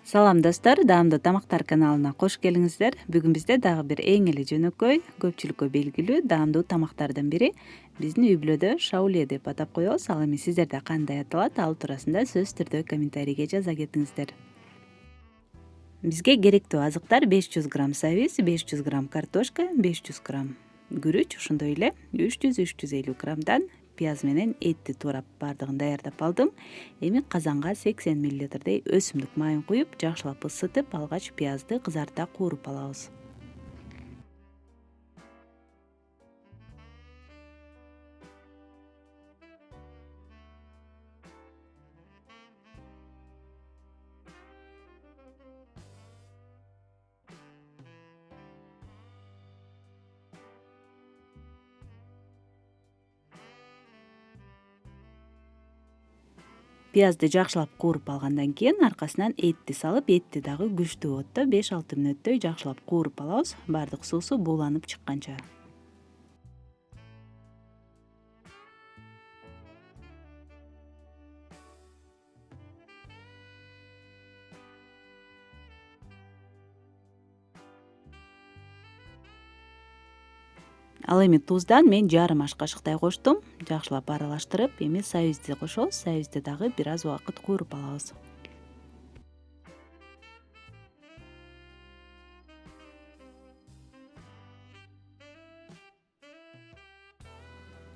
Салам достор, даамдуу тамактар каналына кош келиңиздер. Бүгүн бизде дагы бир эң эле жөнөкөй, көпчүлүккө белгилүү даамдуу тамактардын бири биздин үй-бүлөдө шауле деп атап коебуз. Ал эми сиздерде кандай аталат, ал туурасында сөзсүз түрдө комментарийге жаза кетиңиздер. Бизге керектүү азыктар 500 грамм сабиз, 500 грамм картошка, 500 грамм күрүч, ошондой эле 300-350 граммдан пияз менен этти туурап баардыгын даярдап алдым. Эми казанга 80 миллилитрдей өсүмдүк майын куюп, жакшылап ысытып, алгач пиязды кызарта кууруп алабыз. Пиязды жакшылап кууруп алгандан кийин аркасынан этти салып, этти дагы күчтүү отто 5-6 мүнөттөй жакшылап кууруп алабыз, баардык суусу бууланып чыкканча. Ал эми туздан мен жарым аш кашыктай коштум. Жакшылап аралаштырып, эми сабизди кошобуз. Сабизди дагы бир аз убакыт кууруп алабыз.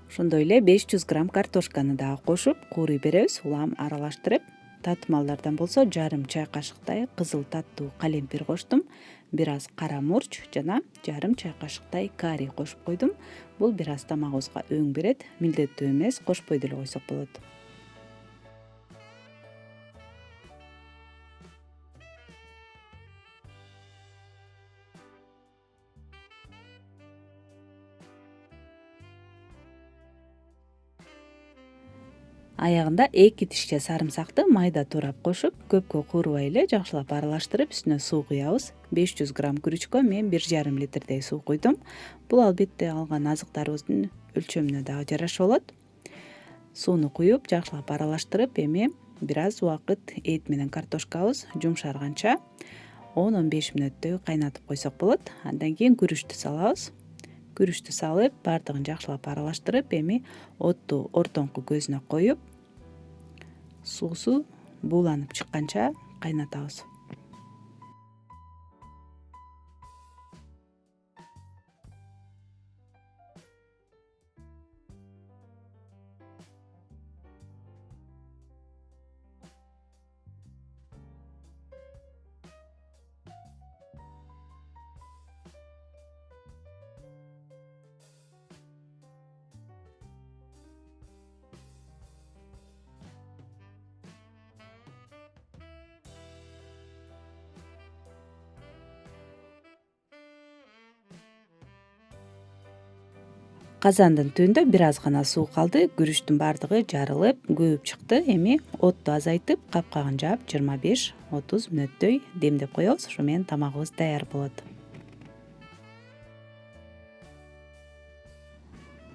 Ошондой эле 500 грамм картошканы дагы кошуп кууруй беребиз. Улам аралаштырып, татымалдардан болсо жарым чай кашыктай кызыл таттуу калемпир коштум. Бир аз кара мурч жана жарым чай кашыктай карри кошуп койдум. Бул бир аз тамагыбызга өң берет. Милдеттүү эмес, кошпой деле койсок болот. Аягында 2 тишче сарымсакты майда туурап кошуп, көпкө куурубай эле жакшылап аралаштырып, үстүнө суу куябыз. 500 грамм күрүчкө мен 1,5 литрдей суу куйдум. Бул албетте алган азыктарыбыздын өлчөмүнө дагы жараша болот. Сууну куюп, жакшылап аралаштырып, эми бир аз убакыт эт менен картошкабыз жумшарганча 10-15 мүнөттөй кайнатып койсок болот. Андан кийин күрүчтү салабыз. Күрүчтү салып, баардыгын жакшылап аралаштырып, эми отту ортоңку көзүнө коюп, суусу бууланып чыкканча кайнатабыз. Казандын түбүндө бир аз гана суу калды. Күрүчтүн баардыгы жарылып, көөүп чыкты. Эми отту азайтып, капкагын жаап 25-30 мүнөттөй демдеп коебуз. Ошо менен тамагыбыз даяр болот.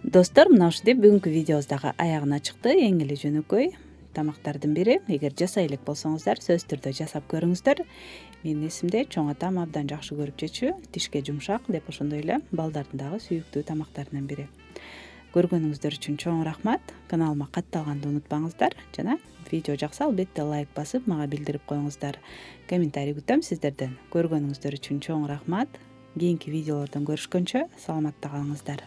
Достор, мына ушинтип бүгүнкү видеобуз дагы аягына чыкты. Эң эле жөнөкөй тамактардын бири. Эгер жасай элек болсоңуздар, сөзсүз түрдө жасап көрүңүздөр. Менин эсимде чоң атам абдан жакшы көрүп жечү, тишке жумшак деп, ошондой эле балдардын дагы сүйүктүү тамактарынын бири. Көргөнүңүздөр үчүн чоң рахмат. Каналыма катталганды унутпаңыздар жана видео жакса албетте лайк басып, мага билдирип коюңуздар. Комментарий күтөм сиздерден. Көргөнүңүздөр үчүн чоң рахмат. Кийинки видеолордон көрүшкөнчө саламатта калыңыздар.